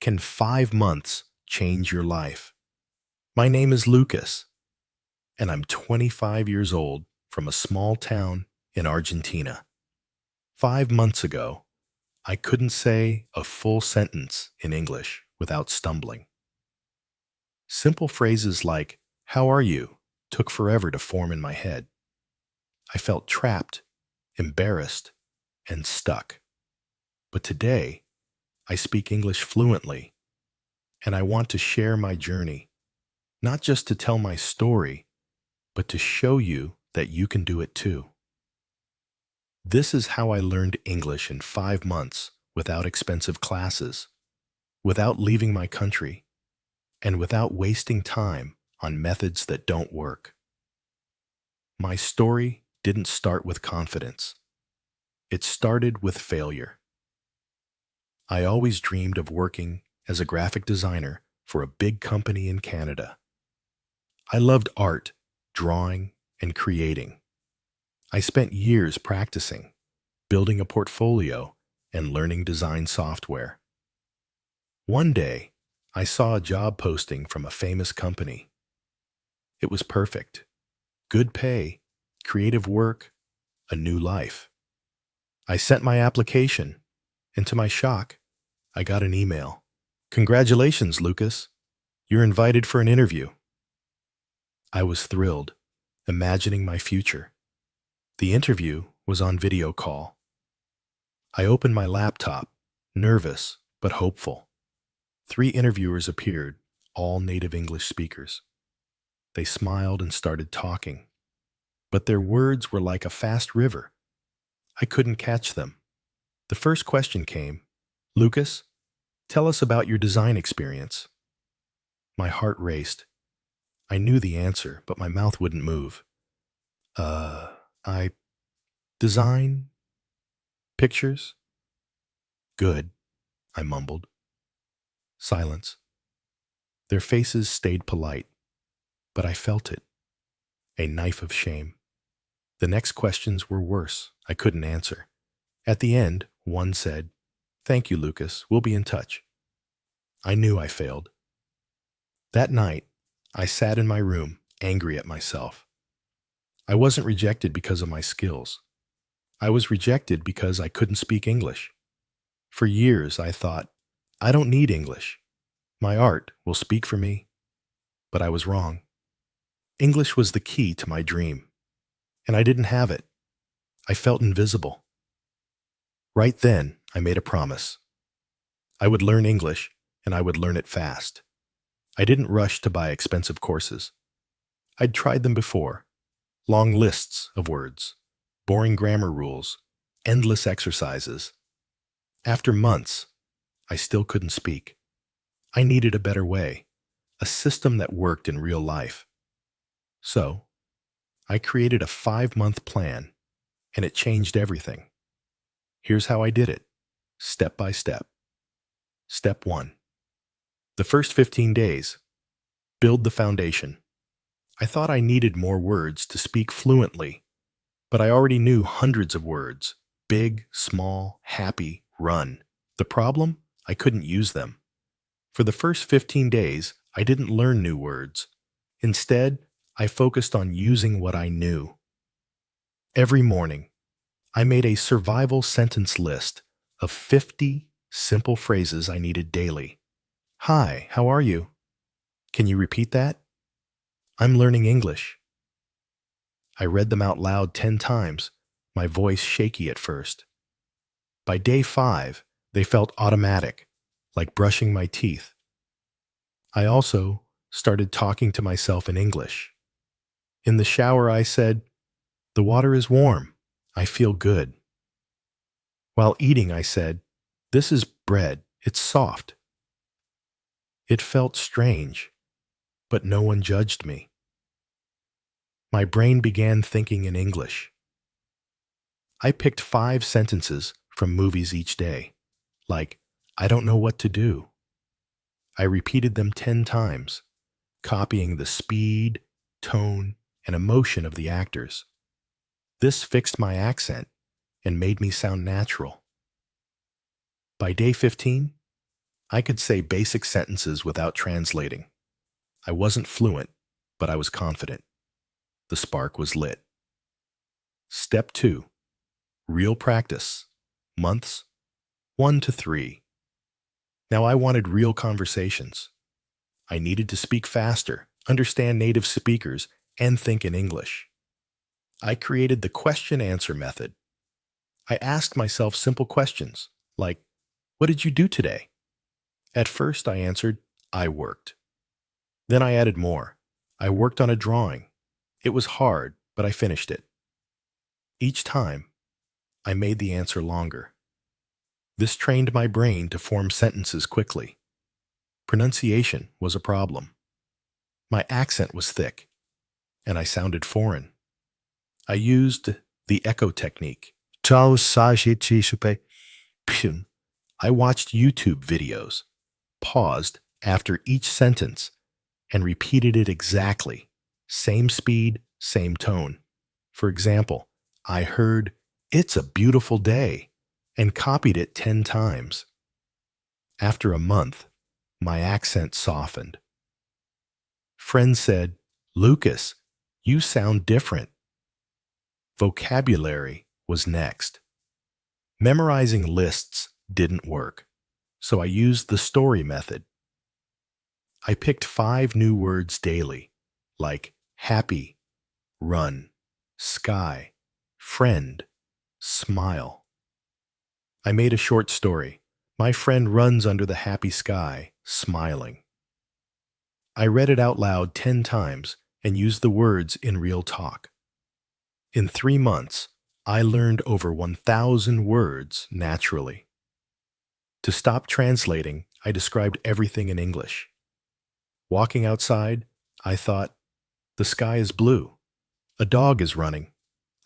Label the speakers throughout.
Speaker 1: Can 5 months change your life? My name is Lucas, and I'm 25 years old from a small town in Argentina. 5 months ago, I couldn't say a full sentence in English without stumbling. Simple phrases like, "How are you?" took forever to form in my head. I felt trapped, embarrassed, and stuck. But today, I speak English fluently, and I want to share my journey, not just to tell my story, but to show you that you can do it too. This is how I learned English in 5 months without expensive classes, without leaving my country, and without wasting time on methods that don't work. My story didn't start with confidence. It started with failure. I always dreamed of working as a graphic designer for a big company in Canada. I loved art, drawing, and creating. I spent years practicing, building a portfolio, and learning design software. One day, I saw a job posting from a famous company. It was perfect. Good pay, creative work, a new life. I sent my application, and to my shock, I got an email. "Congratulations, Lucas. You're invited for an interview." I was thrilled, imagining my future. The interview was on video call. I opened my laptop, nervous but hopeful. 3 interviewers appeared, all native English speakers. They smiled and started talking, but their words were like a fast river. I couldn't catch them. The first question came, "Lucas, tell us about your design experience." My heart raced. I knew the answer, but my mouth wouldn't move. I design pictures? Good, I mumbled. Silence. Their faces stayed polite, but I felt it. A knife of shame. The next questions were worse. I couldn't answer. At the end, one said, "Thank you, Lucas. We'll be in touch." I knew I failed. That night, I sat in my room, angry at myself. I wasn't rejected because of my skills. I was rejected because I couldn't speak English. For years, I thought, I don't need English. My art will speak for me. But I was wrong. English was the key to my dream, and I didn't have it. I felt invisible. Right then, I made a promise. I would learn English, and I would learn it fast. I didn't rush to buy expensive courses. I'd tried them before. Long lists of words, boring grammar rules, endless exercises. After months, I still couldn't speak. I needed a better way, a system that worked in real life. So, I created a 5-month plan, and it changed everything. Here's how I did it, step by step. Step 1. The first 15 days, build the foundation. I thought I needed more words to speak fluently, but I already knew hundreds of words: big, small, happy, run. The problem? I couldn't use them. For the first 15 days, I didn't learn new words. Instead, I focused on using what I knew. Every morning, I made a survival sentence list of 50 simple phrases I needed daily. "Hi, how are you? Can you repeat that? I'm learning English." I read them out loud 10 times, my voice shaky at first. By day 5, they felt automatic, like brushing my teeth. I also started talking to myself in English. In the shower, I said, "The water is warm. I feel good." While eating, I said, "This is bread. It's soft." It felt strange, but no one judged me. My brain began thinking in English. I picked 5 sentences from movies each day, like, "I don't know what to do." I repeated them 10 times, copying the speed, tone, and emotion of the actors. This fixed my accent and made me sound natural. By day 15, I could say basic sentences without translating. I wasn't fluent, but I was confident. The spark was lit. Step 2. Real practice. Months 1 to 3. Now I wanted real conversations. I needed to speak faster, understand native speakers, and think in English. I created the question-answer method. I asked myself simple questions, like, "What did you do today?" At first I answered, "I worked." Then I added more. "I worked on a drawing. It was hard, but I finished it." Each time, I made the answer longer. This trained my brain to form sentences quickly. Pronunciation was a problem. My accent was thick, and I sounded foreign. I used the echo technique. I watched YouTube videos, paused after each sentence, and repeated it exactly. Same speed, same tone. For example, I heard, "It's a beautiful day," and copied it 10 times. After a month, my accent softened. Friends said, "Lucas, you sound different." Vocabulary was next. Memorizing lists didn't work, so I used the story method. I picked 5 new words daily, like happy, run, sky, friend, smile. I made a short story. My friend runs under the happy sky, smiling. I read it out loud 10 times and used the words in real talk. In 3 months, I learned over 1,000 words naturally. To stop translating, I described everything in English. Walking outside, I thought, "The sky is blue. A dog is running."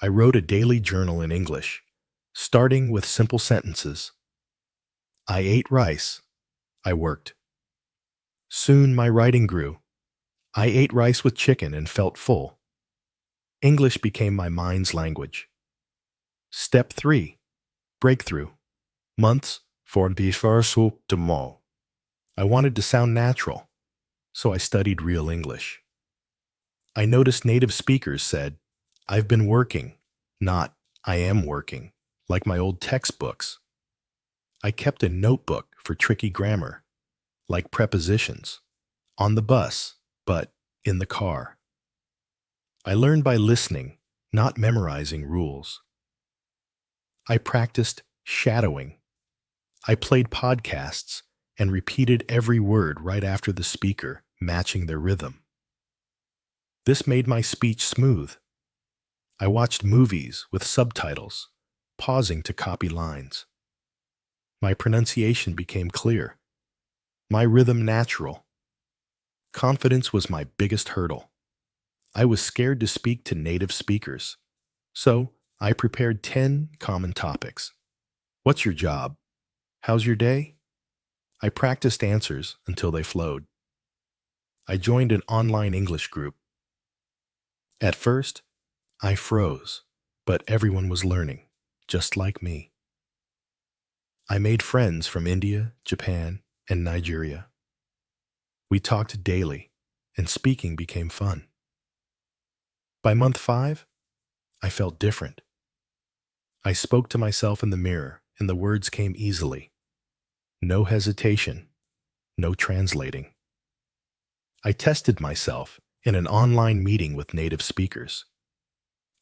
Speaker 1: I wrote a daily journal in English, starting with simple sentences. I ate rice. I worked. Soon my writing grew. I ate rice with chicken and felt full. English became my mind's language. Step 3. Breakthrough. Months for the first tomorrow. I wanted to sound natural, so I studied real English. I noticed native speakers said, "I've been working," not "I am working," like my old textbooks. I kept a notebook for tricky grammar, like prepositions, on the bus, but in the car. I learned by listening, not memorizing rules. I practiced shadowing. I played podcasts and repeated every word right after the speaker, matching their rhythm. This made my speech smooth. I watched movies with subtitles, pausing to copy lines. My pronunciation became clear. My rhythm natural. Confidence was my biggest hurdle. I was scared to speak to native speakers. So I prepared 10 common topics. What's your job? How's your day? I practiced answers until they flowed. I joined an online English group. At first, I froze, but everyone was learning, just like me. I made friends from India, Japan, and Nigeria. We talked daily, and speaking became fun. By month 5, I felt different. I spoke to myself in the mirror, and the words came easily. No hesitation, no translating. I tested myself in an online meeting with native speakers.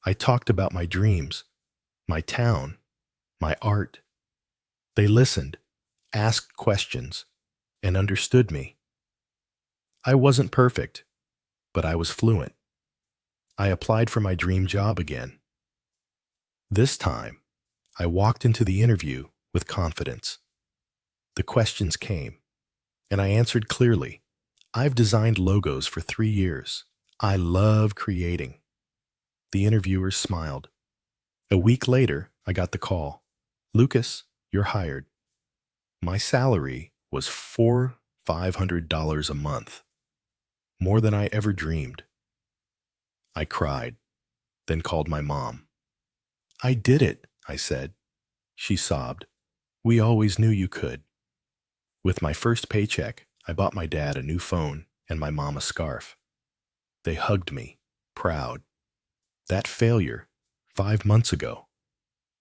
Speaker 1: I talked about my dreams, my town, my art. They listened, asked questions, and understood me. I wasn't perfect, but I was fluent. I applied for my dream job again. This time, I walked into the interview with confidence. The questions came, and I answered clearly. I've designed logos for 3 years. I love creating. The interviewers smiled. A week later, I got the call. "Lucas, you're hired." My salary was $500 a month, more than I ever dreamed. I cried, then called my mom. "I did it," I said. She sobbed. "We always knew you could." With my first paycheck, I bought my dad a new phone and my mom a scarf. They hugged me, proud. That failure, 5 months ago,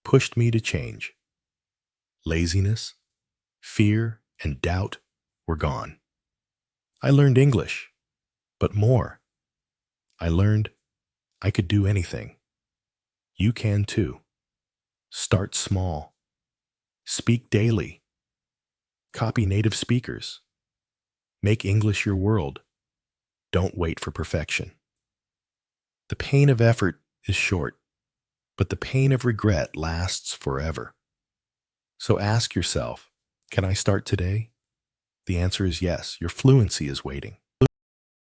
Speaker 1: pushed me to change. Laziness, fear, and doubt were gone. I learned English, but more. I learned I could do anything. You can too. Start small. Speak daily. Copy native speakers. Make English your world. Don't wait for perfection. The pain of effort is short, but the pain of regret lasts forever. So ask yourself, can I start today? The answer is yes. Your fluency is waiting.